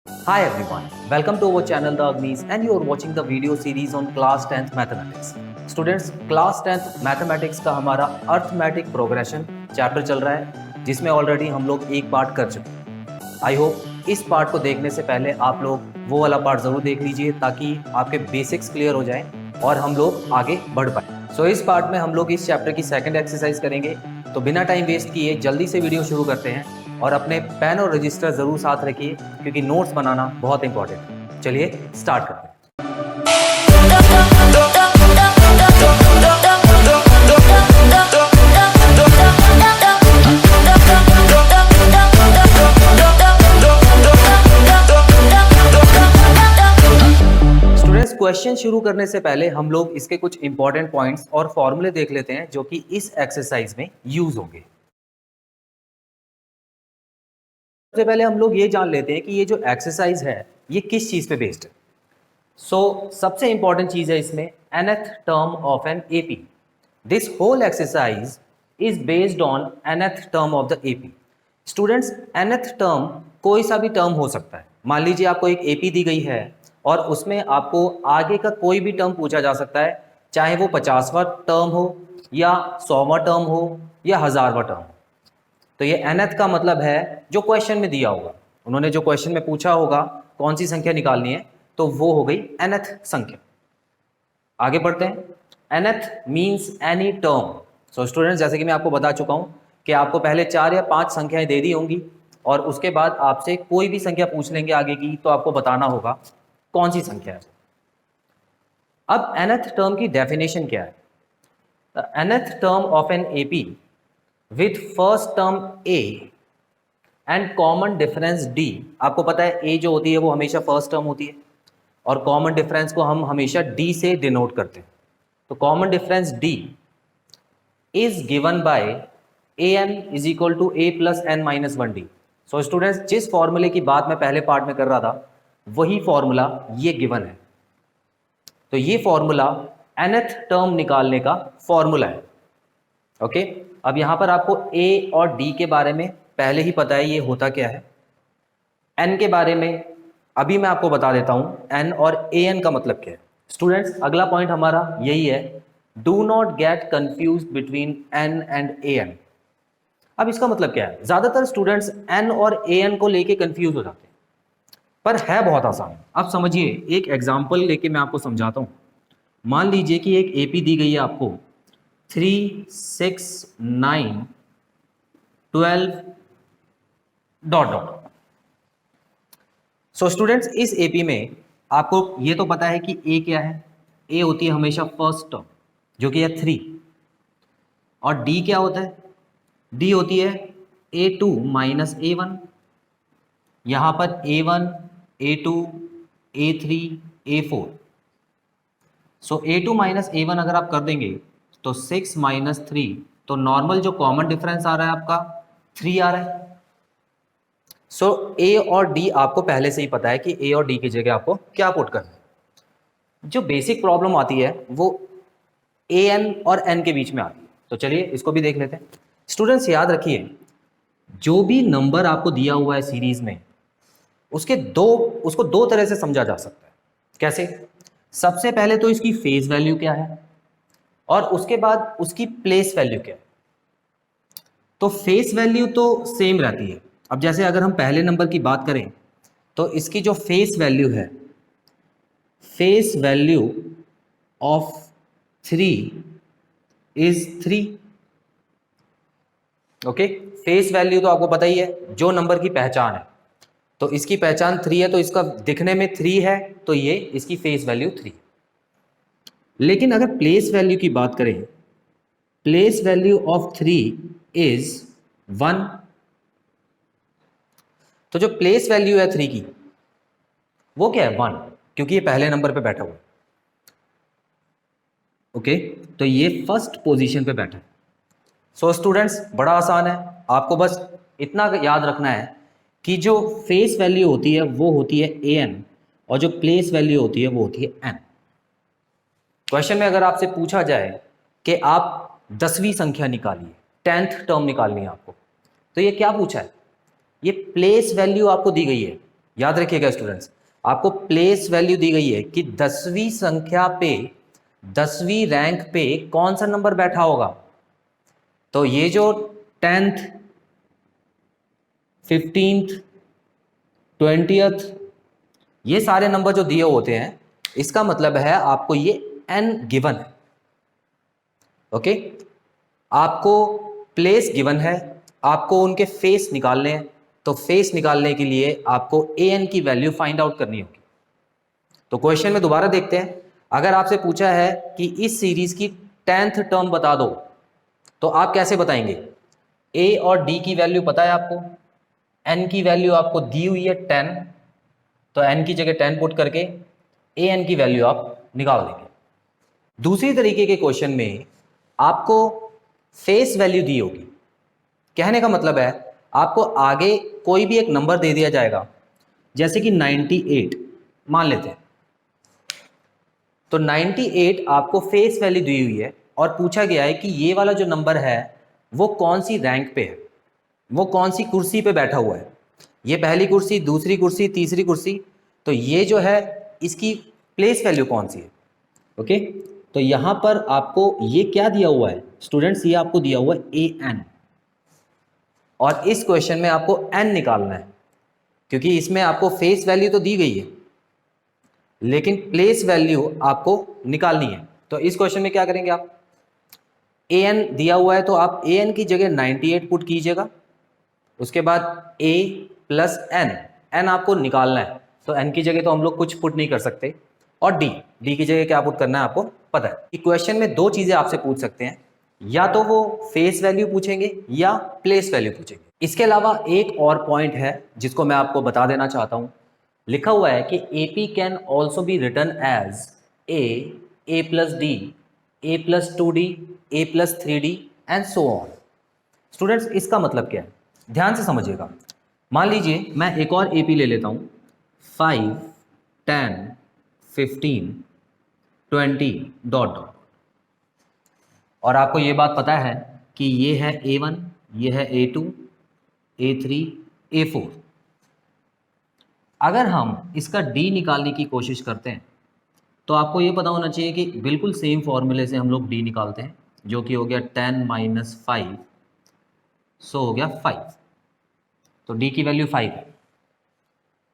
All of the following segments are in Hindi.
Hi everyone, welcome to our channel The Agnis and you are watching the video series on class 10th mathematics. Students, class 10th mathematics का हमारा अर्थमेटिक प्रोग्रेशन चैप्टर चल रहा है जिसमें ऑलरेडी हम लोग एक पार्ट कर चुके हैं। आई होप इस पार्ट को देखने से पहले आप लोग वो वाला पार्ट जरूर देख लीजिए ताकि आपके बेसिक्स क्लियर हो जाएं और हम लोग आगे बढ़ पाए। सो इस पार्ट में हम लोग इस चैप्टर की सेकंड एक्सरसाइज करेंगे। तो बिना टाइम वेस्ट किए जल्दी से वीडियो शुरू करते हैं और अपने पेन और रजिस्टर जरूर साथ रखिए क्योंकि नोट्स बनाना बहुत इंपॉर्टेंट है। चलिए स्टार्ट करते हैं। स्टूडेंट्स, क्वेश्चन शुरू करने से पहले हम लोग इसके कुछ इंपॉर्टेंट पॉइंट्स और फॉर्मूले देख लेते हैं जो कि इस एक्सरसाइज में यूज होंगे। सबसे पहले हम लोग ये जान लेते हैं कि ये जो एक्सरसाइज है ये किस चीज पे बेस्ड है। सबसे इंपॉर्टेंट चीज है इसमें nth term of an AP. This whole exercise is based on nth term of the AP. Students, nth term कोई सा भी टर्म हो सकता है। मान लीजिए आपको एक एपी दी गई है और उसमें आपको आगे का कोई भी टर्म पूछा जा सकता है, चाहे वो 50वां टर्म हो या 100वां टर्म हो या 1000वां टर्म हो। तो ये nth का मतलब है जो क्वेश्चन में दिया होगा, उन्होंने जो क्वेश्चन में पूछा होगा कौन सी संख्या निकालनी है तो वो हो गई nth संख्या। आगे बढ़ते हैं। nth means any term. So students, जैसे कि मैं आपको बता चुका हूं कि आपको पहले 4 या 5 संख्याएं दे दी होंगी और उसके बाद आपसे कोई भी संख्या पूछ लेंगे आगे की, तो आपको बताना होगा कौन सी संख्या है। अब nth टर्म की डेफिनेशन क्या है? The nth term of an AP with first term a and common difference d। आपको पता है a जो होती है वो हमेशा फर्स्ट टर्म होती है और कॉमन डिफरेंस को हम हमेशा d से डिनोट करते हैं। तो common difference d is given by an is equal to a plus n minus 1d। So students, जिस फॉर्मूले की बात मैं पहले पार्ट में कर रहा था वही फॉर्मूला ये गिवन है। तो ये फॉर्मूला nth टर्म निकालने का फॉर्मूला है। ओके, अब यहां पर आपको a और d के बारे में पहले ही पता है ये होता क्या है। n के बारे में अभी मैं आपको बता देता हूं n और an का मतलब क्या है। स्टूडेंट्स, अगला पॉइंट हमारा यही है, do not get confuse between n and an। अब इसका मतलब क्या है? ज्यादातर स्टूडेंट्स n और an को लेके कंफ्यूज हो जाते हैं, पर है बहुत आसान। अब समझिए, एक एग्जाम्पल लेके मैं आपको समझाता हूं। मान लीजिए कि एक एपी दी गई है आपको 3, 6, 9, 12 डॉट डॉट। सो स्टूडेंट्स, इस एपी में आपको ये तो पता है कि ए क्या है। ए होती है हमेशा फर्स्ट टर्म जो कि है 3, और डी क्या होता है? डी होती है A2 माइनस A1। यहां पर A1, A2, A3, A4। सो A2 माइनस A1 अगर आप कर देंगे तो 6 माइनस 3, तो नॉर्मल जो कॉमन डिफरेंस आ रहा है आपका 3 आ रहा है। सो ए और डी आपको पहले से ही पता है कि ए और डी की जगह आपको क्या पुट करना है। जो बेसिक प्रॉब्लम आती है वो ए एन और एन के बीच में आती है। तो चलिए इसको भी देख लेते हैं। स्टूडेंट्स, याद रखिए, जो भी नंबर आपको दिया हुआ है सीरीज में उसको दो तरह से समझा जा सकता है। कैसे? सबसे पहले तो इसकी फेस वैल्यू क्या है और उसके बाद उसकी प्लेस वैल्यू क्या है। तो फेस वैल्यू तो सेम रहती है। अब जैसे अगर हम पहले नंबर की बात करें तो इसकी जो फेस वैल्यू है, face value of 3 is 3। Okay, face value तो आपको पता ही है, जो नंबर की पहचान है। तो इसकी पहचान 3 है तो इसका दिखने में 3 है, तो ये इसकी फेस वैल्यू 3। लेकिन अगर प्लेस वैल्यू की बात करें, प्लेस वैल्यू ऑफ 3 इज 1। तो जो प्लेस वैल्यू है 3 की वो क्या है? 1, क्योंकि ये पहले नंबर पे बैठा हुआ है। ओके, तो ये फर्स्ट पोजीशन पे बैठा है। सो स्टूडेंट्स, बड़ा आसान है, आपको बस इतना याद रखना है कि जो फेस वैल्यू होती है वो होती है an और जो प्लेस वैल्यू होती है वो होती है n। क्वेश्चन में अगर आपसे पूछा जाए कि आप 10वीं संख्या निकालिए, 10th टर्म निकालनी है आपको, तो ये क्या पूछा है? ये प्लेस वैल्यू आपको दी गई है याद रखिएगा स्टूडेंट्स, आपको प्लेस वैल्यू दी गई है कि 10वीं संख्या पे 10वीं रैंक पे कौन सा नंबर बैठा होगा। तो ये जो 10th 15th 20th ये सारे नंबर जो दिए होते हैं, इसका मतलब है आपको ये n गिवन है। ओके, आपको प्लेस गिवन है, आपको उनके फेस निकालने हैं। तो फेस निकालने के लिए आपको an की वैल्यू फाइंड आउट करनी होगी। तो क्वेश्चन में दोबारा देखते हैं, अगर आपसे पूछा है कि इस सीरीज की 10th टर्म बता दो, तो आप कैसे बताएंगे। a और d की वैल्यू पता है आपको, n की वैल्यू आपको दी हुई है 10, तो n की जगह 10 पुट करके an की वैल्यू आप निकाल देंगे। दूसरी तरीके के क्वेश्चन में आपको फेस वैल्यू दी होगी। कहने का मतलब है आपको आगे कोई भी एक नंबर दे दिया जाएगा, जैसे कि 98 मान लेते हैं। तो 98 आपको फेस वैल्यू दी हुई है और पूछा गया है कि ये वाला जो नंबर है वो कौन सी रैंक पे है, वो कौन सी कुर्सी पे बैठा हुआ है। ये पहली कुर्सी, दूसरी कुर्सी, तीसरी कुर्सी, तो ये जो है इसकी प्लेस वैल्यू कौन सी है। ओके, तो यहां पर आपको ये क्या दिया हुआ है स्टूडेंट्स, ये आपको दिया हुआ है an, और इस क्वेश्चन में आपको n निकालना है, क्योंकि इसमें आपको फेस वैल्यू तो दी गई है लेकिन प्लेस वैल्यू आपको निकालनी है। तो इस क्वेश्चन में क्या करेंगे आप, an दिया हुआ है तो आप an की जगह 98 पुट कीजिएगा, उसके बाद a प्लस n आपको निकालना है। तो n की जगह तो हम लोग कुछ पुट नहीं कर सकते, और d की जगह क्या पुट करना है आपको पता है। कि क्वेश्चन में दो चीजें आपसे पूछ सकते हैं, या तो वो फेस वैल्यू पूछेंगे या प्लेस वैल्यू पूछेंगे। इसके अलावा एक और पॉइंट है जिसको मैं आपको बता देना चाहता हूं, लिखा हुआ है कि AP can also be written as a plus d, a plus 2d, a plus 3d and so on. Students इसका मतलब क्या है, ध्यान से समझिएगा। मान लीजिए मैं एक और AP ले लेता हूं, 5 10 15 20 डॉट डॉट, और आपको ये बात पता है कि ये है A1, ये है A2, A3, A4। अगर हम इसका D निकालने की कोशिश करते हैं तो आपको ये पता होना चाहिए कि बिल्कुल सेम फॉर्मूले से हम लोग D निकालते हैं, जो कि हो गया 10 माइनस 5, सो हो गया 5। तो D की वैल्यू 5 है।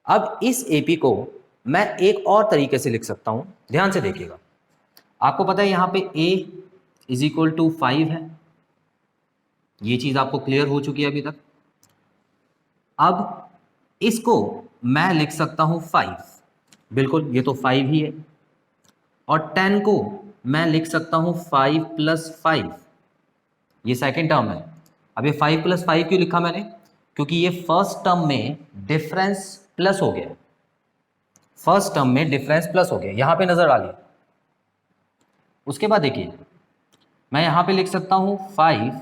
अब इस AP को मैं एक और तरीके से लिख सकता हूं, ध्यान से देखिएगा। आपको पता है यहां पे A इज इक्वल टू 5 है, ये चीज आपको क्लियर हो चुकी है अभी तक। अब इसको मैं लिख सकता हूं 5, बिल्कुल ये तो 5 ही है, और 10 को मैं लिख सकता हूं 5 प्लस 5, ये सेकेंड टर्म है। अब ये 5 प्लस 5 क्यों लिखा मैंने, क्योंकि ये फर्स्ट टर्म में डिफरेंस प्लस हो गया, फर्स्ट टर्म में डिफरेंस प्लस हो गया, यहां पे नजर डालिए। उसके बाद देखिए मैं यहां पे लिख सकता हूं 5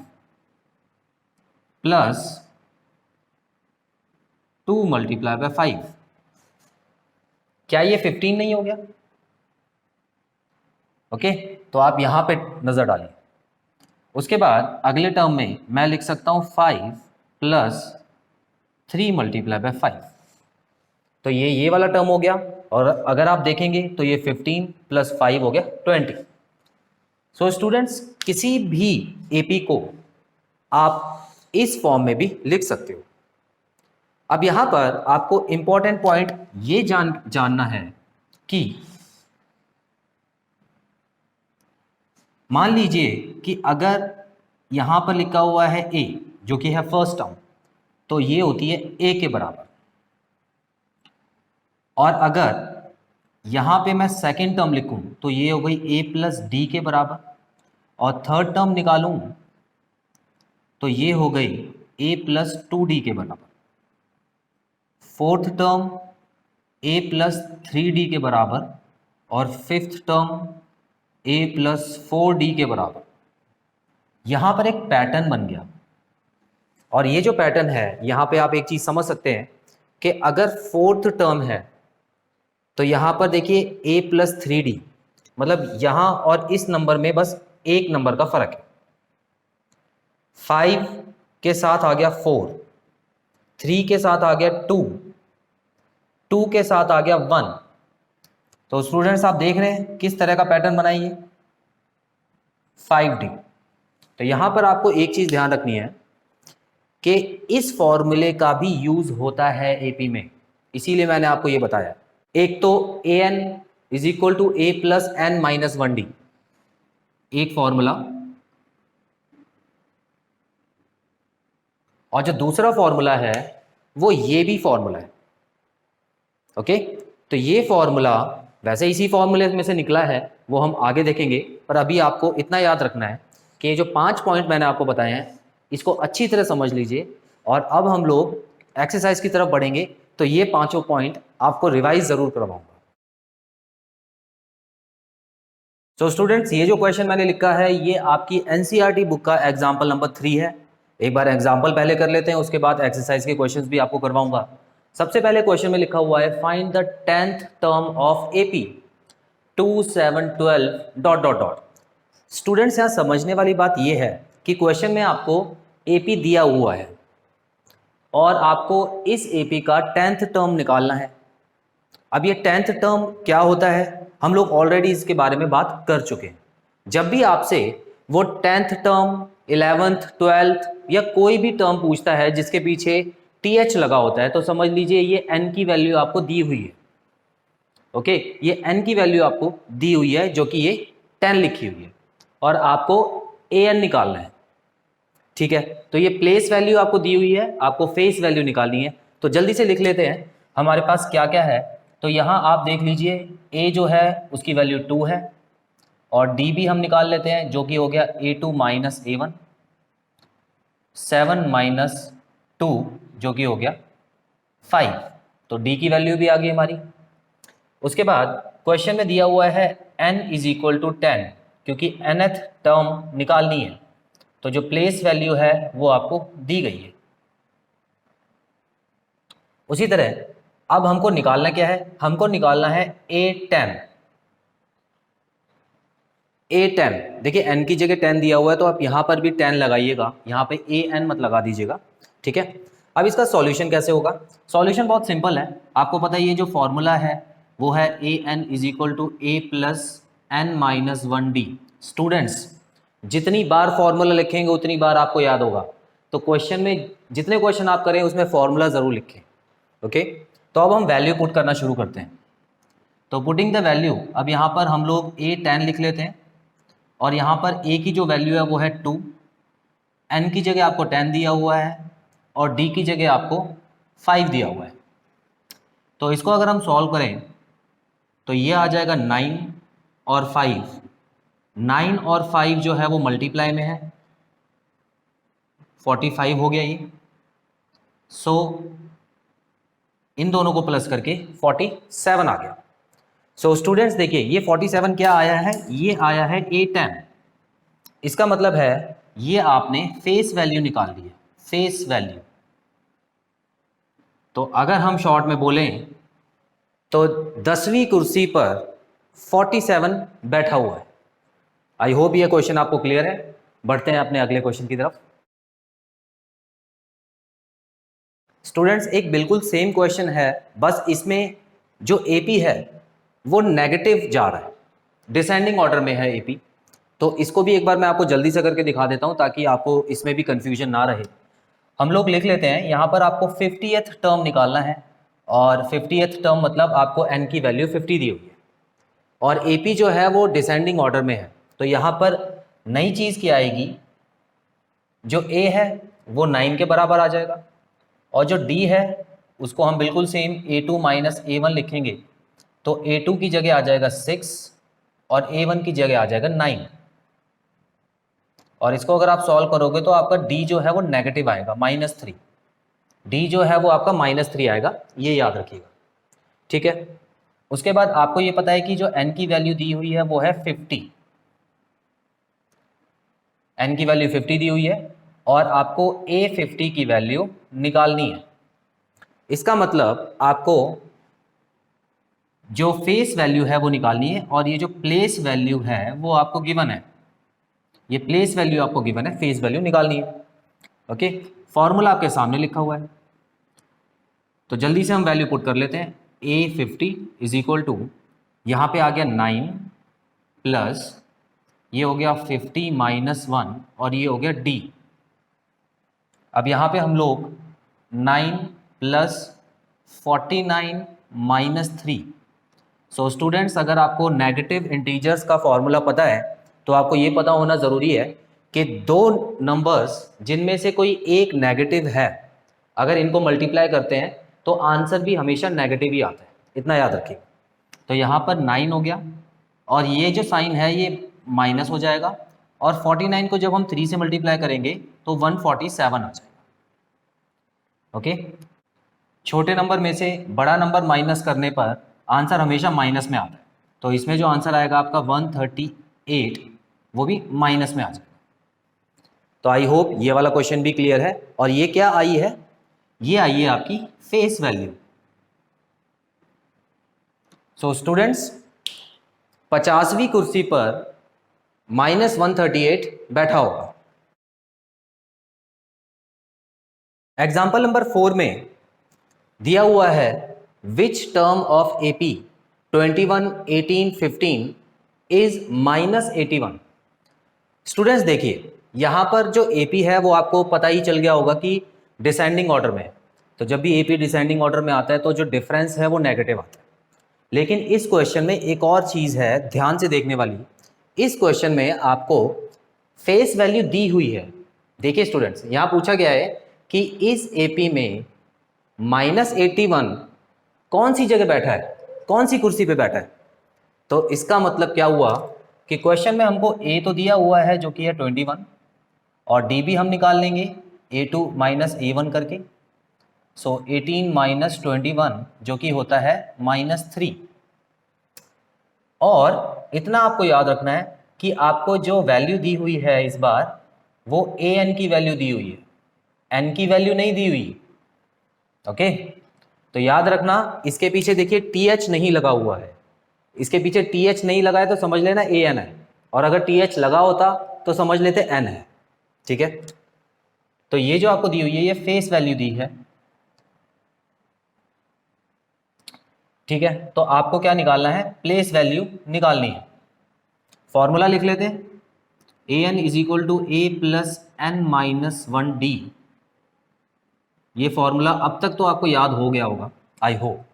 प्लस 2 मल्टीप्लाई बाय 5, क्या ये 15 नहीं हो गया। ओके, तो आप यहां पे नजर डालिए। उसके बाद अगले टर्म में मैं लिख सकता हूं 5 प्लस 3 मल्टीप्लाई बाय 5, तो ये वाला टर्म हो गया, और अगर आप देखेंगे तो ये 15 प्लस 5 हो गया 20। सो स्टूडेंट्स किसी भी AP को आप इस फॉर्म में भी लिख सकते हो। अब यहां पर आपको इंपॉर्टेंट पॉइंट ये जानना है कि मान लीजिए कि अगर यहां पर लिखा हुआ है A, जो कि है फर्स्ट टर्म, तो ये होती है A के बराबर, और अगर यहां पे मैं सेकेंड टर्म लिखूं तो ये हो गई A प्लस डी के बराबर, और थर्ड टर्म निकालूं तो ये हो गई A प्लस 2d के बराबर, fourth term A plus 3d के बराबर, और fifth term A plus 4d के बराबर। यहां पर एक पैटर्न बन गया, और ये जो पैटर्न है यहां पे आप एक चीज समझ सकते हैं कि अगर फोर्थ टर्म है तो यहां पर देखिए A प्लस 3d, मतलब यहां और इस नंबर में बस एक नंबर का फर्क है। 5 के साथ आ गया 4, 3 के साथ आ गया 2, 2 के साथ आ गया 1। तो स्टूडेंट्स आप देख रहे हैं किस तरह का पैटर्न बनाइए 5D। तो यहां पर आपको एक चीज ध्यान रखनी है कि इस फॉर्मूले का भी यूज होता है एपी में, इसीलिए मैंने आपको ये बताया। एक तो an is equal to a plus n minus 1d, एक फॉर्मूला, और जो दूसरा फॉर्मूला है वो ये भी फॉर्मूला है। ओके, तो ये फॉर्मूला वैसे इसी फॉर्मूले में से निकला है, वो हम आगे देखेंगे, पर अभी आपको इतना याद रखना है कि ये जो 5 पॉइंट मैंने आपको बताए हैं इसको अच्छी तरह समझ लीजिए। और अब हम लोग एक्सरसाइज की तरफ बढ़ेंगे, तो ये 5 पॉइंट आपको रिवाइज जरूर करवाऊंगा। तो स्टूडेंट्स, ये जो क्वेश्चन मैंने लिखा है ये आपकी एनसीईआरटी बुक का एग्जाम्पल नंबर 3 है। एक बार एग्जाम्पल पहले कर लेते हैं, उसके बाद एक्सरसाइज के क्वेश्चंस भी आपको करवाऊंगा। सबसे पहले क्वेश्चन में लिखा हुआ है find the 10th term of AP 2 7 12 dot dot dot. Students, यहाँ समझने वाली बात यह है कि क्वेश्चन में आपको एपी दिया हुआ है और आपको इस एपी का 10th टर्म निकालना है। अब ये 10th टर्म क्या होता है हम लोग ऑलरेडी इसके बारे में बात कर चुके हैं। जब भी आपसे वो 10th टर्म 11th 12th या कोई भी टर्म पूछता है जिसके पीछे th लगा होता है, तो समझ लीजिए ये n की वैल्यू आपको दी हुई है। ओके, ये n की वैल्यू आपको दी हुई है जो कि ये 10 लिखी हुई है और आपको an निकालना है। ठीक है, तो ये प्लेस वैल्यू आपको दी हुई है, आपको फेस वैल्यू निकालनी है। तो जल्दी से लिख लेते हैं हमारे पास क्या क्या है। तो यहाँ आप देख लीजिए a जो है उसकी वैल्यू 2 है और d भी हम निकाल लेते हैं जो कि हो गया a2 माइनस a1, 7 माइनस 2 जो कि हो गया 5। तो d की वैल्यू भी आ गई हमारी। उसके बाद क्वेश्चन में दिया हुआ है n इज इक्वल टू 10, क्योंकि nth टर्म निकालनी है, तो जो प्लेस वैल्यू है वो आपको दी गई है। उसी तरह अब हमको निकालना क्या है, हमको निकालना है a10। a10 देखिए n की जगह 10 दिया हुआ है तो आप यहां पर भी 10 लगाइएगा, यहां पे an मत लगा दीजिएगा। ठीक है, अब इसका सॉल्यूशन कैसे होगा। सॉल्यूशन बहुत सिंपल है, आपको पता है ये जो फॉर्मूला है वो है an is equal to a plus n minus 1d। Students, जितनी बार फॉर्मूला लिखेंगे उतनी बार आपको याद होगा, तो क्वेश्चन में जितने क्वेश्चन आप करें उसमें फॉर्मूला जरूर लिखें। ओके, तो अब हम वैल्यू पुट करना शुरू करते हैं। तो पुटिंग द वैल्यू, अब यहाँ पर हम लोग a10 लिख लेते हैं और यहाँ पर a की जो वैल्यू है वो है 2, n की जगह आपको 10 दिया हुआ है और d की जगह आपको 5 दिया हुआ है। तो इसको अगर हम सॉल्व करें तो ये आ जाएगा 9 और 5। 9 और 5 जो है वो मल्टीप्लाई में है, 45 हो गया ये। सो इन दोनों को प्लस करके 47 आ गया। सो स्टूडेंट्स देखिए ये 47 क्या आया है, ये आया है a10। इसका मतलब है ये आपने फेस वैल्यू निकाल ली है, फेस वैल्यू। तो अगर हम शॉर्ट में बोलें तो 10वीं कुर्सी पर 47 बैठा हुआ है। आई होप ये क्वेश्चन आपको क्लियर है। बढ़ते हैं अपने अगले क्वेश्चन की तरफ। स्टूडेंट्स, एक बिल्कुल सेम क्वेश्चन है, बस इसमें जो एपी है वो नेगेटिव जा रहा है, डिसेंडिंग ऑर्डर में है एपी। तो इसको भी एक बार मैं आपको जल्दी से करके दिखा देता हूं ताकि आपको इसमें भी कंफ्यूजन ना रहे। हम लोग लिख लेते हैं, यहाँ पर आपको 50th टर्म निकालना है और 50th टर्म मतलब आपको n की वैल्यू 50 दी हुई है और एपी जो है वो डिसेंडिंग ऑर्डर में है। तो यहाँ पर नई चीज़ क्या आएगी, जो a है वो 9 के बराबर आ जाएगा और जो d है उसको हम बिल्कुल सेम a2 माइनस a1 लिखेंगे। तो a2 की जगह आ जाएगा 6 और a1 की जगह आ जाएगा 9। और इसको अगर आप सॉल्व करोगे तो आपका d जो है वो नेगेटिव आएगा, -3। d जो है वो आपका -3 आएगा, ये याद रखिएगा। ठीक है, उसके बाद आपको ये पता है कि जो n की वैल्यू दी हुई है वो है 50। n की वैल्यू 50 दी हुई है और आपको a50 की वैल्यू निकालनी है। इसका मतलब आपको जो फेस वैल्यू है वो निकालनी है और ये जो प्लेस वैल्यू है वो आपको गिवन है। ये प्लेस वैल्यू आपको गिवन है, फेस वैल्यू निकालनी है। ओके, फॉर्मूला आपके सामने लिखा हुआ है, तो जल्दी से हम वैल्यू पुट कर लेते हैं। A50 इज इक्वल टू, यहाँ पे आ गया 9 प्लस ये हो गया 50 माइनस 1 और ये हो गया D। अब यहाँ पे हम लोग 9 प्लस 49 माइनस 3। सो स्टूडेंट्स, अगर आपको नेगेटिव इंटीजर्स का फॉर्मूला पता है तो आपको ये पता होना ज़रूरी है कि दो नंबर्स जिनमें से कोई एक नेगेटिव है, अगर इनको मल्टीप्लाई करते हैं तो आंसर भी हमेशा नेगेटिव ही आता है, इतना याद रखिए। तो यहाँ पर 9 हो गया और ये जो साइन है ये माइनस हो जाएगा, और 49 को जब हम 3 से मल्टीप्लाई करेंगे तो 147 आ जाएगा। ओके, छोटे नंबर में से बड़ा नंबर माइनस करने पर आंसर हमेशा माइनस में आता है, तो इसमें जो आंसर आएगा आपका 138 वो भी माइनस में आ जाएगा। तो आई होप ये वाला क्वेश्चन भी क्लियर है। और ये क्या आई है? ये आई है आपकी फेस वैल्यू। सो स्टूडेंट्स, 50वीं कुर्सी पर -138 बैठा होगा। एग्जाम्पल नंबर 4 में दिया हुआ है which term of AP 21, 18, 15 is -81। Students देखिए, यहां पर जो AP है वो आपको पता ही चल गया होगा कि डिसेंडिंग ऑर्डर में है। तो जब भी AP डिसेंडिंग ऑर्डर में आता है तो जो डिफरेंस है वो नेगेटिव आता है। लेकिन इस क्वेश्चन में एक और चीज है ध्यान से देखने वाली। इस क्वेश्चन में आपको फेस वैल्यू दी हुई है। देखिए स्टूडेंट्स, यहां पूछा गया है कि इस AP में -81 कौन सी जगह बैठा है, कौन सी कुर्सी पे बैठा है। तो इसका मतलब क्या हुआ कि क्वेश्चन में हमको A तो दिया हुआ है जो कि है 21, और D भी हम निकाल लेंगे A2 माइनस A1 करके। सो 18 माइनस 21 जो कि होता है -3। और इतना आपको याद रखना है कि आपको जो वैल्यू दी हुई है इस बार वो AN की वैल्यू दी हुई है, N की वैल्यू नहीं दी हुई। ओके, तो याद रखना इसके पीछे देखिए TH नहीं लगा हुआ है। इसके पीछे TH नहीं लगा है तो समझ लेना AN है, और अगर TH लगा होता तो समझ लेते N है। ठीक है, तो ये जो आपको दी हुई है ये फेस वैल्यू दी है। ठीक है, तो आपको क्या निकालना है? प्लेस वैल्यू निकालनी है। फॉर्मूला लिख लेते हैं, AN is equal to A plus N minus 1D। ये फॉर्मूला अब तक तो आपको याद हो गया होगा, आई होप।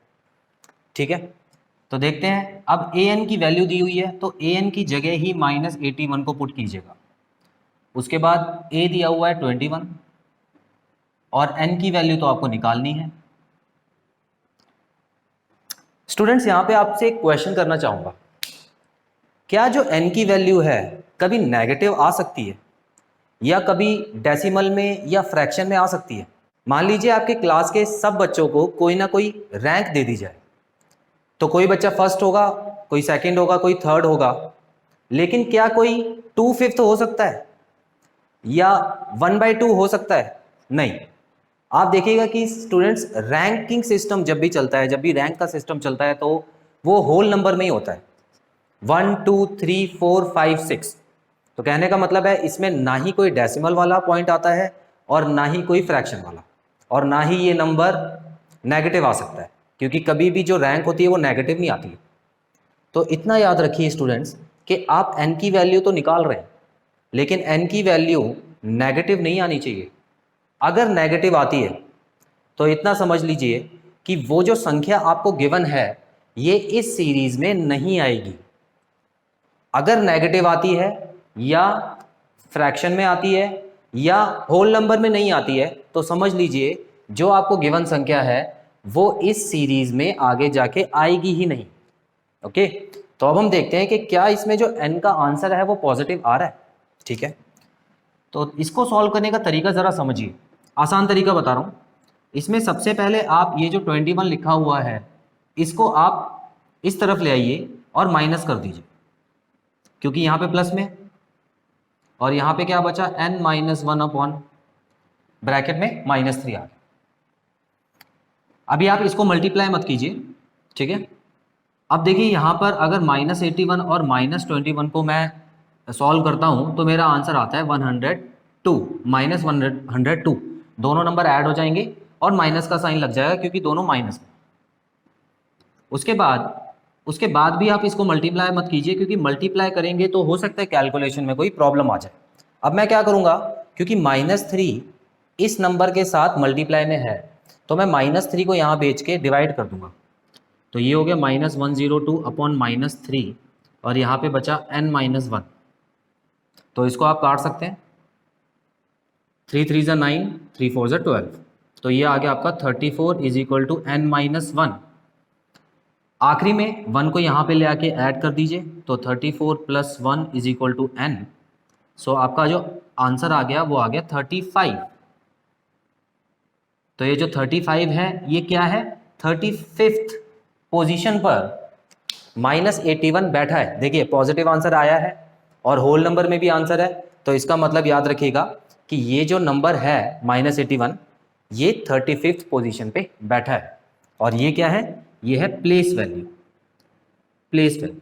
ठीक है, तो देखते हैं। अब AN की वैल्यू दी हुई है तो AN की जगह ही -81 को पुट कीजिएगा। उसके बाद A दिया हुआ है 21 और N की वैल्यू तो आपको निकालनी है। स्टूडेंट्स, यहां पे आपसे एक क्वेश्चन करना चाहूंगा, क्या जो N की वैल्यू है कभी नेगेटिव आ सकती है या कभी डेसिमल में या फ्रैक्शन में आ सकती है? मान लीजिए आपके क्लास के सब बच्चों को कोई ना कोई रैंक दे दी जाए, तो कोई बच्चा फर्स्ट होगा, कोई सेकंड होगा, कोई थर्ड होगा, लेकिन क्या कोई 2/5 हो सकता है या 1/2 हो सकता है? नहीं। आप देखिएगा कि स्टूडेंट्स, रैंकिंग सिस्टम जब भी चलता है, जब भी रैंक का सिस्टम चलता है तो वो होल नंबर में ही होता है, 1 2 3 4 5 6। तो कहने का मतलब है इसमें ना ही कोई डेसिमल वाला पॉइंट आता है और ना ही कोई फ्रैक्शन वाला, और ना ही ये नंबर नेगेटिव आ सकता है, क्योंकि कभी भी जो रैंक होती है वो नेगेटिव नहीं आती है। तो इतना याद रखिए स्टूडेंट्स कि आप N की वैल्यू तो निकाल रहे हैं, लेकिन N की वैल्यू नेगेटिव नहीं आनी चाहिए। अगर नेगेटिव आती है तो इतना समझ लीजिए कि वो जो संख्या आपको गिवन है ये इस सीरीज में नहीं आएगी। अगर नेगेटिव आती है या फ्रैक्शन में आती है या होल नंबर में नहीं आती है तो समझ लीजिए जो आपको गिवन संख्या है वो इस सीरीज में आगे जाके आएगी ही नहीं। ओके, तो अब हम देखते हैं कि क्या इसमें जो N का आंसर है वो पॉजिटिव आ रहा है। ठीक है, तो इसको सॉल्व करने का तरीका ज़रा समझिए, आसान तरीका बता रहा हूँ। इसमें सबसे पहले आप ये जो 21 लिखा हुआ है इसको आप इस तरफ ले आइए और माइनस कर दीजिए, क्योंकि यहाँ पे प्लस में, और यहाँ पे क्या बचा? N माइनस 1 अपॉन ब्रैकेट में -3 आ गया। अभी आप इसको मल्टीप्लाई मत कीजिए, ठीक है। अब देखिए यहाँ पर अगर -81 और -21 को मैं सॉल्व करता हूँ तो मेरा आंसर आता है 102, -102। दोनों नंबर ऐड हो जाएंगे और माइनस का साइन लग जाएगा क्योंकि दोनों माइनस में। उसके बाद भी आप इसको मल्टीप्लाई मत कीजिए, क्योंकि मल्टीप्लाई करेंगे तो हो सकता है कैलकुलेशन में कोई प्रॉब्लम आ जाए। अब मैं क्या करूँगा, क्योंकि -3 इस नंबर के साथ मल्टीप्लाई में है, तो मैं -3 को यहाँ बेच के डिवाइड कर दूंगा। तो ये हो गया -102 अपॉन -3, और यहाँ पे बचा n-1। तो इसको आप काट सकते हैं, 3 3 ज़ा 9, 3 4 ज़ा 12। तो ये आ गया आपका 34 इज इक्वल टू n-1। आखिरी में 1 को यहाँ पे ले आके ऐड कर दीजिए, तो 34 + 1 इज इक्वल टू n। सो आपका जो आंसर आ गया वो आ गया 35। तो ये जो 35 है ये क्या है, 35th पोजीशन पर -81 बैठा है। देखिए पॉजिटिव आंसर आया है और होल नंबर में भी आंसर है, तो इसका मतलब याद रखिएगा कि ये जो नंबर है -81 ये 35th पोजीशन पे बैठा है। और ये क्या है, ये है place value, place value.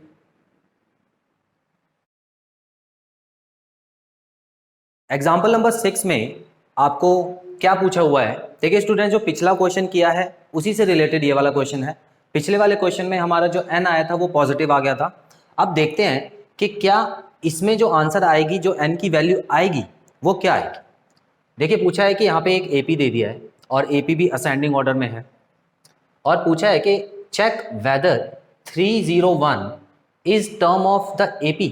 Example number 6 में आपको क्या पूछा हुआ है, देखिए स्टूडेंट, जो पिछला क्वेश्चन किया है उसी से रिलेटेड ये वाला क्वेश्चन है। पिछले वाले क्वेश्चन में हमारा जो n आया था वो पॉजिटिव आ गया था। अब देखते हैं कि क्या इसमें जो आंसर आएगी, जो n की वैल्यू आएगी वो क्या आएगी। देखिए पूछा है कि यहाँ पे एक AP दे दिया है और AP भी असेंडिंग ऑर्डर में है, और पूछा है कि check whether 301 is term of the AP।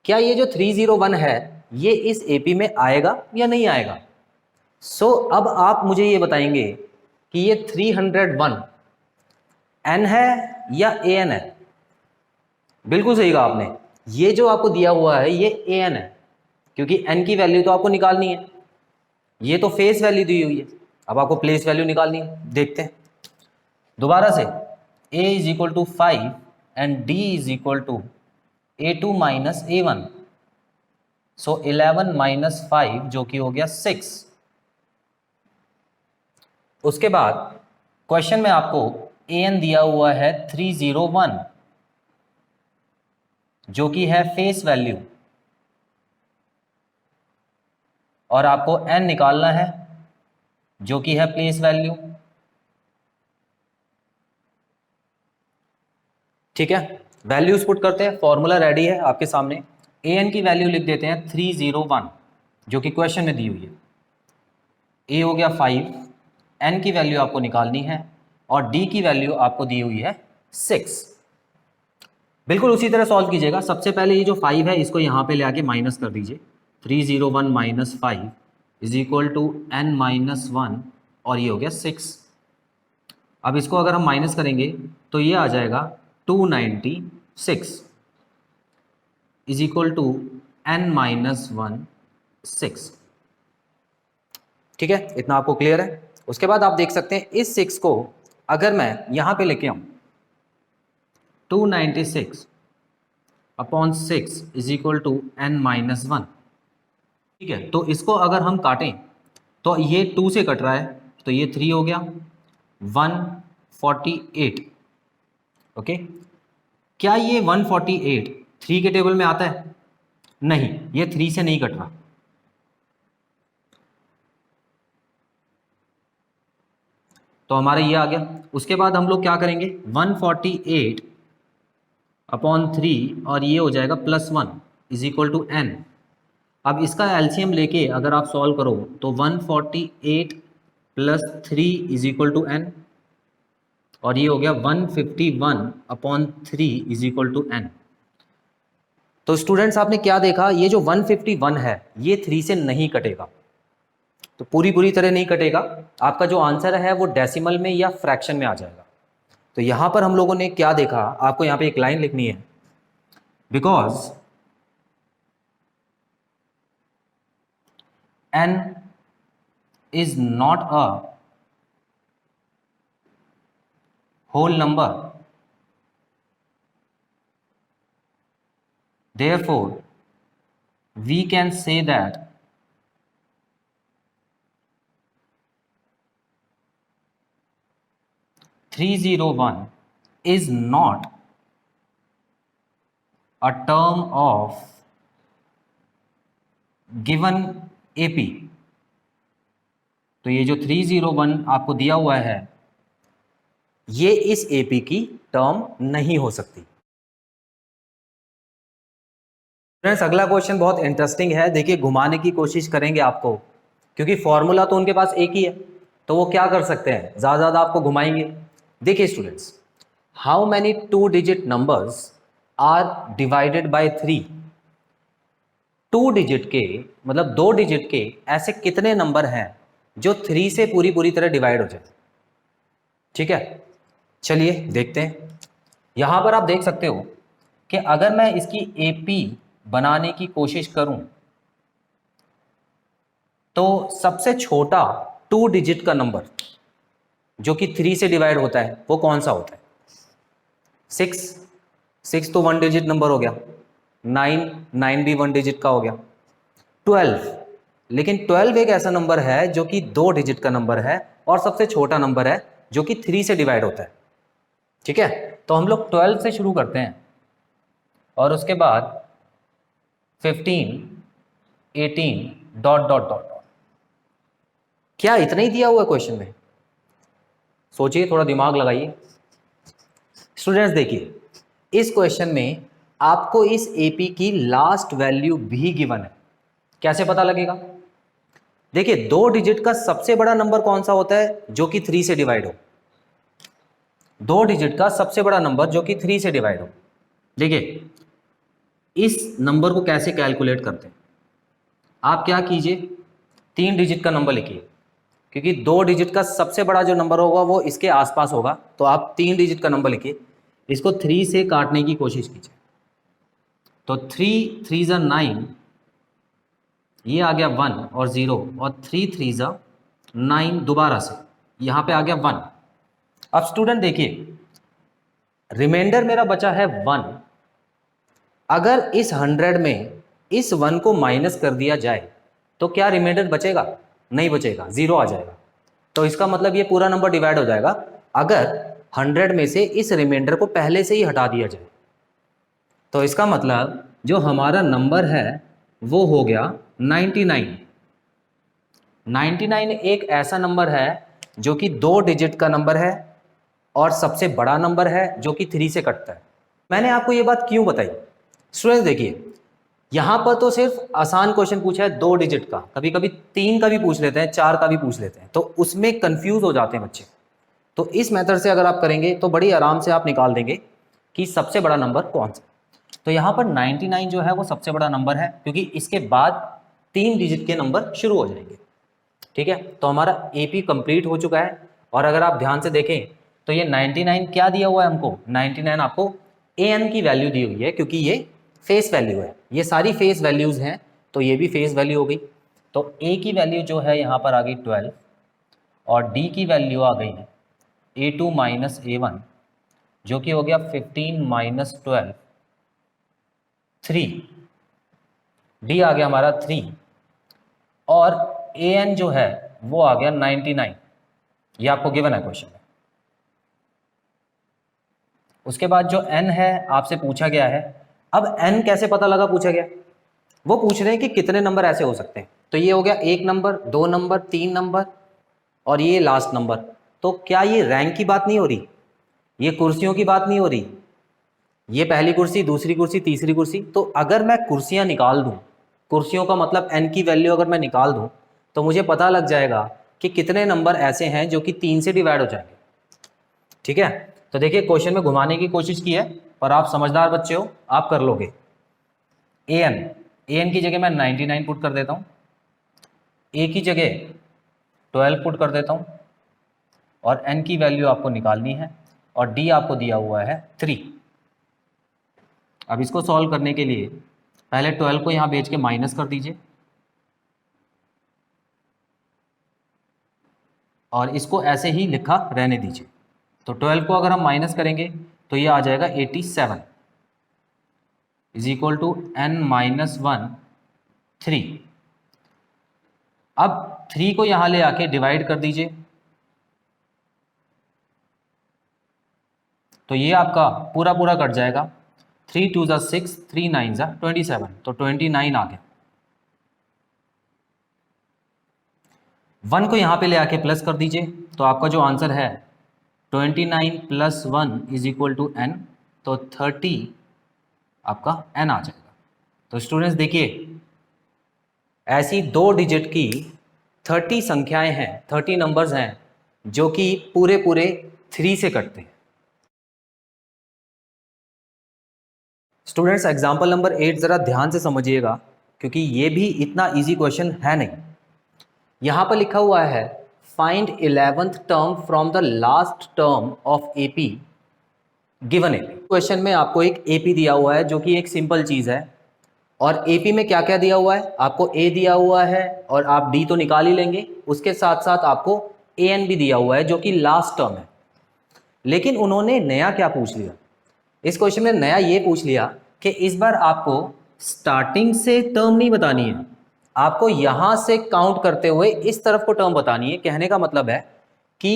क्या ये जो 301 है ये इस AP में आएगा या नहीं आएगा। सो अब आप मुझे ये बताएंगे कि ये 301 n है या an है। बिल्कुल सही कहा आपने, ये जो आपको दिया हुआ है ये an है, क्योंकि n की वैल्यू तो आपको निकालनी है, ये तो फेस वैल्यू दी हुई है, अब आपको प्लेस वैल्यू निकालनी है। देखते हैं दोबारा से, a is equal to 5 and d is equal to a2 minus a1। So 11 minus 5 जो कि हो गया 6। उसके बाद क्वेश्चन में आपको an दिया हुआ है 301 जो कि है फेस वैल्यू, और आपको n निकालना है जो कि है प्लेस वैल्यू। ठीक है, वैल्यूज पुट करते हैं, फॉर्मूला रेडी है आपके सामने। an की वैल्यू लिख देते हैं 301 जो कि क्वेश्चन में दी हुई है, a हो गया 5, n की वैल्यू आपको निकालनी है, और d की वैल्यू आपको दी हुई है 6। बिल्कुल उसी तरह सॉल्व कीजिएगा। सबसे पहले ये जो 5 है इसको यहाँ पे ले आके माइनस कर दीजिए, 301 minus 5 is equal to n-1, और ये हो गया 6। अब इसको अगर हम माइनस करेंगे तो ये आ जाएगा 296 इज इक्वल टू n-1 6। ठीक है, इतना आपको क्लियर है। उसके बाद आप देख सकते हैं इस 6 को अगर मैं यहाँ पे लेके आऊँ, 296 upon 6 is equal to n-1। ठीक है, तो इसको अगर हम काटें तो ये 2 से कट रहा है, तो ये 3 हो गया 148। ओके, क्या ये 148 3 के टेबल में आता है? नहीं, ये 3 से नहीं कट रहा। तो हमारा ये आ गया। उसके बाद हम लोग क्या करेंगे, 148 अपॉन 3, और ये हो जाएगा +1 इज इक्वल टू n। अब इसका एलसीएम लेके अगर आप सॉल्व करो तो 148 + 3 इज इक्वल टू n, और ये हो गया 151 upon 3 is equal to n। तो स्टूडेंट्स आपने क्या देखा, ये जो 151 है ये 3 से नहीं कटेगा, तो पूरी तरह नहीं कटेगा। आपका जो आंसर है वो डेसिमल में या फ्रैक्शन में आ जाएगा। तो यहां पर हम लोगों ने क्या देखा, आपको यहां पे एक लाइन लिखनी है, because n is not a whole number, therefore we can say that (301) is not a term of given AP। तो ये जो 301 आपको दिया हुआ है ये इस एपी की टर्म नहीं हो सकती। फ्रेंड्स अगला क्वेश्चन बहुत इंटरेस्टिंग है, देखिए घुमाने की कोशिश करेंगे आपको, क्योंकि फॉर्मूला तो उनके पास एक ही है, तो वो क्या कर सकते हैं, ज़्यादा ज़्यादा आपको घुमाएंगे। देखिए students, how many 2 digit numbers are divided by 3। 2 digit के मतलब 2 डिजिट के ऐसे कितने नंबर हैं जो 3 से पूरी पूरी तरह डिवाइड हो जाए। ठीक है, चलिए देखते हैं। यहां पर आप देख सकते हो कि अगर मैं इसकी एपी बनाने की कोशिश करूं तो सबसे छोटा 2 डिजिट का नंबर जो कि 3 से डिवाइड होता है वो कौन सा होता है? 6। 6 तो 1 डिजिट नंबर हो गया। 9, 9 भी 1 डिजिट का हो गया। 12, लेकिन 12 एक ऐसा नंबर है जो कि 2 डिजिट का नंबर है और सबसे छोटा नंबर है जो कि 3 से डिवाइड होता है। ठीक है, तो हम लोग 12 से शुरू करते हैं और उसके बाद 15, 18 डॉट डॉट डॉट। क्या इतना ही दिया हुआ है क्वेश्चन में? सोचिए, थोड़ा दिमाग लगाइए। स्टूडेंट्स देखिए, इस क्वेश्चन में आपको इस एपी की लास्ट वैल्यू भी गिवन है। कैसे पता लगेगा? देखिए 2 डिजिट का सबसे बड़ा नंबर कौन सा होता है जो कि 3 से डिवाइड हो? 2 डिजिट का सबसे बड़ा नंबर जो कि 3 से डिवाइड हो। देखिए इस नंबर को कैसे कैलकुलेट करते हैं, आप क्या कीजिए, 3 डिजिट का नंबर लिखिए, क्योंकि 2 डिजिट का सबसे बड़ा जो नंबर होगा वो इसके आसपास होगा, तो आप 3 डिजिट का नंबर लिखिए। इसको 3 से काटने की कोशिश कीजिए, तो 3 3 ज़ा 9, ये आ गया 1 और 0, और 3 3 ज़ा 9 दोबारा से यहाँ पे आ गया 1। अब स्टूडेंट देखिए, रिमाइंडर मेरा बचा है 1। अगर इस 100 में इस 1 को माइनस कर दिया जाए तो क्या रिमाइंडर बचेगा? नहीं बचेगा, 0 आ जाएगा। तो इसका मतलब ये पूरा नंबर डिवाइड हो जाएगा अगर 100 में से इस रिमाइंडर को पहले से ही हटा दिया जाए। तो इसका मतलब जो हमारा नंबर है वो हो गया 99। 99 एक ऐसा नंबर है जो कि 2 डिजिट का नंबर है और सबसे बड़ा नंबर है जो कि 3 से कटता है। मैंने आपको ये बात क्यों बताई? स्टूडेंट्स देखिए, यहां पर तो सिर्फ आसान क्वेश्चन पूछा है 2 डिजिट का, कभी कभी 3 का भी पूछ लेते हैं, 4 का भी पूछ लेते हैं, तो उसमें कंफ्यूज हो जाते हैं बच्चे। तो इस मेथड से अगर आप करेंगे तो बड़ी आराम से आप निकाल देंगे कि सबसे बड़ा नंबर कौन सा। तो यहाँ पर 99 जो है वो सबसे बड़ा नंबर है, क्योंकि इसके बाद 3 डिजिट के नंबर शुरू हो जाएंगे। ठीक है, तो हमारा एपी कंप्लीट हो चुका है। और अगर आप ध्यान से देखें तो ये 99 क्या दिया हुआ है हमको? 99 आपको an की वैल्यू दी हुई है, क्योंकि ये फेस वैल्यू है, ये सारी फेस वैल्यूज हैं, तो ये भी फेस वैल्यू हो गई। तो a की वैल्यू जो है यहाँ पर आ गई 12 और d की वैल्यू आ गई है a2 माइनस a1, जो कि हो गया 15 माइनस 12, 3। d आ गया हमारा 3 और an जो है वो आ गया 99। ये आपको गिवन है क्वेश्चन में। उसके बाद जो n है आपसे पूछा गया है। अब n कैसे पता लगा पूछा गया? वो पूछ रहे हैं कि कितने नंबर ऐसे हो सकते हैं। तो ये हो गया 1 नंबर, 2 नंबर, 3 नंबर और ये लास्ट नंबर। तो क्या ये रैंक की बात नहीं हो रही? ये कुर्सियों की बात नहीं हो रही? ये पहली कुर्सी, दूसरी कुर्सी, तीसरी कुर्सी। तो अगर मैं कुर्सियां निकाल दूं, कुर्सियों का मतलब n की वैल्यू अगर मैं निकाल दूं, तो मुझे पता लग जाएगा कि कितने नंबर ऐसे हैं जो कि 3 से डिवाइड हो जाएंगे। ठीक है, तो देखिए क्वेश्चन में घुमाने की कोशिश की है, पर आप समझदार बच्चे हो, आप कर लोगे। an की जगह मैं 99 पुट कर देता हूं, a की जगह 12 पुट कर देता हूं और n की वैल्यू आपको निकालनी है और d आपको दिया हुआ है 3। अब इसको सॉल्व करने के लिए पहले 12 को यहां भेज के माइनस कर दीजिए और इसको ऐसे ही लिखा रहने दीजिए। तो 12 को अगर हम माइनस करेंगे तो ये आ जाएगा 87 is equal to n minus 1 3। अब 3 को यहां ले आके डिवाइड कर दीजिए, तो ये आपका पूरा पूरा कट जाएगा। 3 2 ज़ा 6, 3 9 ज़ा 27, तो 29 आ गया। 1 को यहाँ पे ले आके प्लस कर दीजिए, तो आपका जो आंसर है 29 plus 1 is equal to n, तो 30 आपका n आ जाएगा। तो स्टूडेंट्स देखिए, ऐसी 2 डिजिट की 30 संख्याएं हैं, 30 नंबर्स हैं जो कि पूरे पूरे 3 से कटते हैं। स्टूडेंट्स एग्जाम्पल नंबर 8 जरा ध्यान से समझिएगा, क्योंकि ये भी इतना इजी क्वेश्चन है नहीं। यहां पर लिखा हुआ है find 11th term from the last term of AP given AP. Question में आपको एक एपी दिया हुआ है जो कि एक सिंपल चीज है, और एपी में क्या क्या दिया हुआ है, आपको ए दिया हुआ है और आप डी तो निकाल ही लेंगे, उसके साथ साथ आपको ए एन भी दिया हुआ है जो कि लास्ट टर्म है। लेकिन उन्होंने नया क्या पूछ लिया, इस क्वेश्चन में नया ये पूछ लिया कि इस बार आपको स्टार्टिंग से टर्म नहीं बतानी है, आपको यहां से काउंट करते हुए इस तरफ को टर्म बतानी है। कहने का मतलब है कि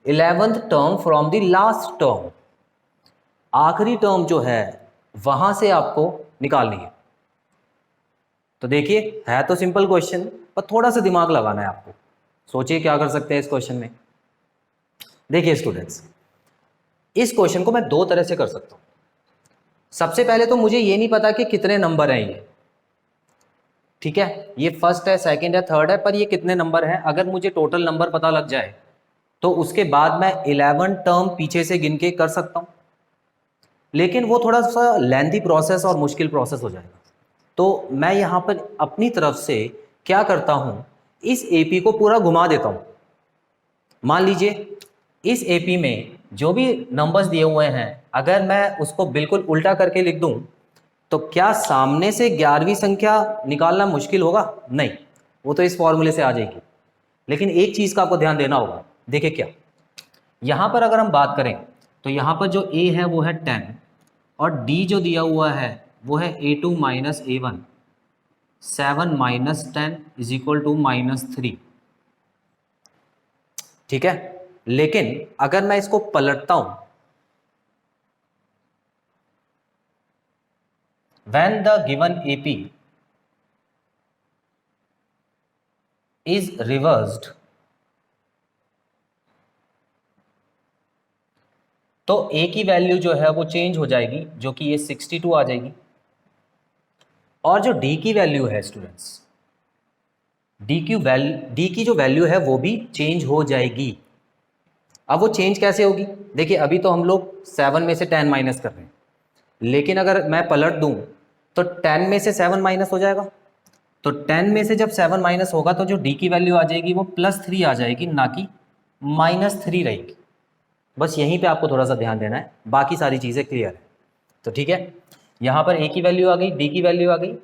11th term from the last term, आखिरी टर्म जो है वहां से आपको निकालनी है। तो देखिए, है तो सिंपल क्वेश्चन, पर थोड़ा सा दिमाग लगाना है आपको। सोचिए क्या कर सकते हैं इस क्वेश्चन में। देखिए स्टूडेंट्स, इस क्वेश्चन को मैं 2 तरह से कर सकता हूं। सबसे पहले तो मुझे ये नहीं पता कि कितने नंबर हैं ये, ठीक है, ये फर्स्ट है, सेकंड है, थर्ड है, पर ये कितने नंबर हैं। अगर मुझे टोटल नंबर पता लग जाए तो उसके बाद मैं 11 टर्म पीछे से गिन के कर सकता हूं, लेकिन वो थोड़ा सा लेंथी प्रोसेस और मुश्किल प्रोसेस हो जाएगा। तो मैं यहां पर अपनी तरफ से क्या करता हूं, इस एपी को पूरा घुमा देता हूं। मान लीजिए इस एपी में जो भी नंबर्स दिए हुए हैं, अगर मैं उसको बिल्कुल उल्टा करके लिख दूं तो क्या सामने से 11वीं संख्या निकालना मुश्किल होगा? नहीं, वो तो इस फॉर्मूले से आ जाएगी। लेकिन एक चीज का आपको ध्यान देना होगा। देखिए क्या, यहां पर अगर हम बात करें तो यहां पर जो a है वो है 10 और d जो दिया हुआ है वो है a2 minus a1, 7 minus 10 is equal to -3, ठीक है। लेकिन अगर मैं इसको पलटता हूं, when the given AP is reversed, तो A की वैल्यू जो है वो चेंज हो जाएगी, जो कि ये 62 आ जाएगी। और जो D की वैल्यू है स्टूडेंट्स, D की जो वैल्यू है वो भी चेंज हो जाएगी। अब वो चेंज कैसे होगी? देखिए, अभी तो हम लोग 7 में से 10 माइनस कर रहे हैं, लेकिन अगर मैं पलट दूं तो 10 में से 7 माइनस हो जाएगा। तो 10 में से जब 7 माइनस होगा तो जो D की वैल्यू आ जाएगी वो +3 आ जाएगी, ना कि -3 रहेगी। बस यहीं पे आपको थोड़ा सा ध्यान देना है, बाकी सारी चीज़ें क्लियर है। तो ठीक है, यहाँ पर A की वैल्यू आ गई, D की वैल्यू आ गई,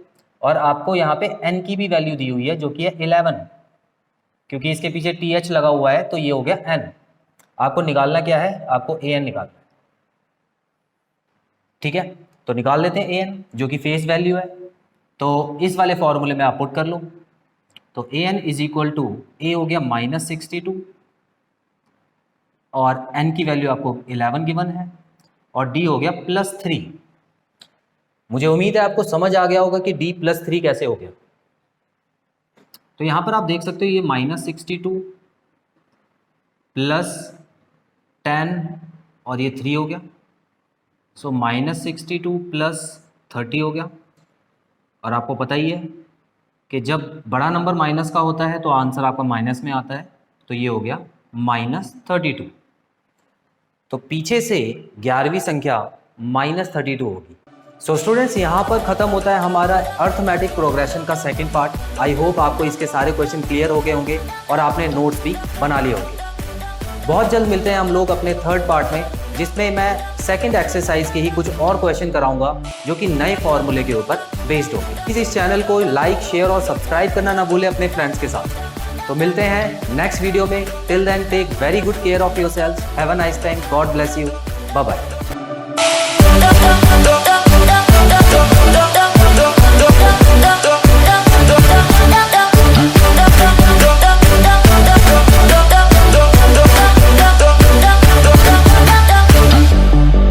और आपको यहाँ पे N की भी वैल्यू दी हुई है जो कि है 11, क्योंकि इसके पीछे TH लगा हुआ है तो ये हो गया N। आपको निकालना क्या है? आपको AN निकालना है, ठीक है। तो निकाल लेते हैं AN जो कि फेस वैल्यू है। तो इस वाले फॉर्मूले में आप पुट कर लो, तो AN is equal to A हो गया -62 और N की वैल्यू आपको 11 गिवन है और D हो गया +3। मुझे उम्मीद है आपको समझ आ गया होगा कि D +3 कैसे हो गया। तो यहां पर आप देख सकते हो ये -62 +10 और ये 3 हो गया, सो -62 + 30 हो गया। और आपको पता ही है कि जब बड़ा नंबर माइनस का होता है तो आंसर आपका माइनस में आता है, तो ये हो गया -32। तो पीछे से 11वीं संख्या -32 होगी। सो स्टूडेंट्स, यहाँ पर ख़त्म होता है हमारा अर्थमेटिक प्रोग्रेशन का सेकंड पार्ट। आई होप आपको इसके सारे क्वेश्चन क्लियर हो गए होंगे और आपने नोट्स भी बना लिए होंगे। बहुत जल्द मिलते हैं हम लोग अपने थर्ड पार्ट में, जिसमें मैं सेकंड एक्सरसाइज के ही कुछ और क्वेश्चन कराऊंगा जो कि नए फॉर्मूले के ऊपर बेस्ड होंगे। इस चैनल को लाइक, शेयर और सब्सक्राइब करना ना भूलें अपने फ्रेंड्स के साथ। तो मिलते हैं नेक्स्ट वीडियो में। Till then take very good care of yourself. Have a nice time. God bless you. Bye bye.